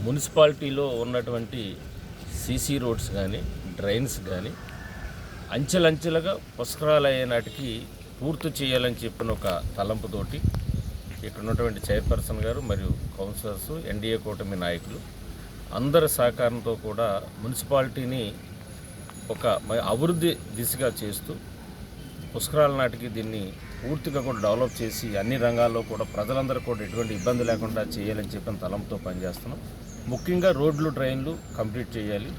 మున్సిపాలిటీలో ఉన్నటువంటి CC roads కానీ డ్రైన్స్ కానీ అంచెలంచెలుగా పుష్కరాలు అయ్యే నాటికి పూర్తి చేయాలని చెప్పిన ఒక తలంపుతోటి ఇక్కడ ఉన్నటువంటి చైర్పర్సన్ గారు మరియు కౌన్సిలర్స్, ఎన్డీఏ కూటమి నాయకులు అందరి సహకారంతో కూడా మున్సిపాలిటీని ఒక అభివృద్ధి దిశగా చేస్తూ పుష్కరాల నాటికి దీన్ని పూర్తిగా కూడా డెవలప్ చేసి అన్ని రంగాల్లో కూడా ప్రజలందరూ కూడా ఎటువంటి ఇబ్బంది లేకుండా చేయాలని చెప్పిన తలంతో పనిచేస్తున్నాం. ముఖ్యంగా రోడ్లు, డ్రైన్లు కంప్లీట్ చేయాలి,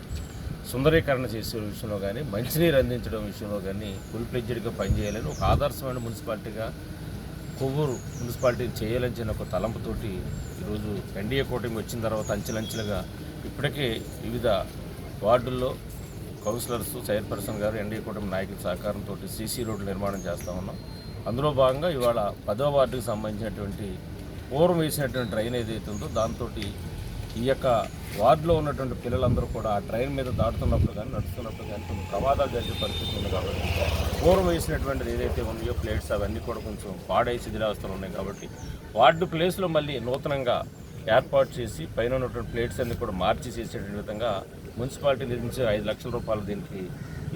సుందరీకరణ చేసే విషయంలో కానీ, మంచినీరు అందించడం విషయంలో కానీ ఫుల్ ఫ్లెడ్జెడ్గా పనిచేయాలని ఒక ఆదర్శమైన మున్సిపాలిటీగా కొవ్వూరు మున్సిపాలిటీని చేయాలని చెప్పిన ఒక తలంపుతోటి ఈరోజు ఎన్డీఏ కూటమి వచ్చిన తర్వాత అంచెలంచెలుగా ఇప్పటికే వివిధ వార్డుల్లో కౌన్సిలర్స్, చైర్పర్సన్ గారు, ఎన్డీఏ కూటమి నాయకుల సహకారంతో సీసీ రోడ్లు నిర్మాణం చేస్తూ ఉన్నాం. అందులో భాగంగా ఇవాళ 10వ వార్డుకు సంబంధించినటువంటి పూర్వం వేసినటువంటి ట్రైన్ ఏదైతే ఉందో దాంతో ఈ యొక్క వార్డులో ఉన్నటువంటి పిల్లలందరూ కూడా ఆ ట్రైన్ మీద దాటుతున్నప్పుడు కానీ నడుస్తున్నప్పుడు కానీ కొన్ని ప్రమాదాలు జరిగే పరిస్థితి ఉంది. కాబట్టి పూర్వం వేసినటువంటిది ఏదైతే ఉన్నాయో ప్లేట్స్ అవన్నీ కూడా కొంచెం పాడై శిథిలావస్థలు ఉన్నాయి. కాబట్టి వార్డు ప్లేస్లో మళ్ళీ నూతనంగా ఏర్పాటు చేసి పైన ఉన్నటువంటి ప్లేట్స్ అన్నీ కూడా మార్చి చేసేటువంటి విధంగా మున్సిపాలిటీ నుంచి 5 లక్షల రూపాయలు దీనికి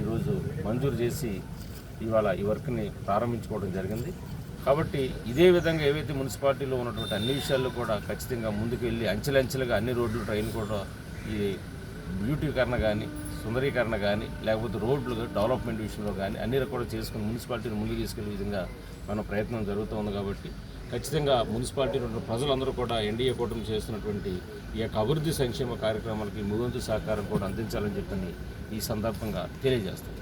ఈరోజు మంజూరు చేసి ఇవాళ ఈ వర్క్ని ప్రారంభించుకోవడం జరిగింది. కాబట్టి ఇదే విధంగా ఏవైతే మున్సిపాలిటీలో ఉన్నటువంటి అన్ని విషయాల్లో కూడా ఖచ్చితంగా ముందుకు వెళ్ళి అంచెలంచెలుగా అన్ని రోడ్లు, ట్రైన్ కూడా ఈ బ్యూటీకరణ కానీ, సుందరీకరణ కానీ, లేకపోతే రోడ్లు డెవలప్మెంట్ విషయంలో కానీ అన్ని కూడా చేసుకుని మున్సిపాలిటీని ముందుకు తీసుకెళ్లే విధంగా మన ప్రయత్నం జరుగుతుంది. కాబట్టి ఖచ్చితంగా మున్సిపాలిటీలో ఉన్న ప్రజలందరూ కూడా ఎన్డీఏ కూటమి చేస్తున్నటువంటి ఈ యొక్క అభివృద్ధి సంక్షేమ కార్యక్రమాలకి ముగింపు సహకారం కూడా అందించాలని చెప్పని ఈ సందర్భంగా తెలియజేస్తాం.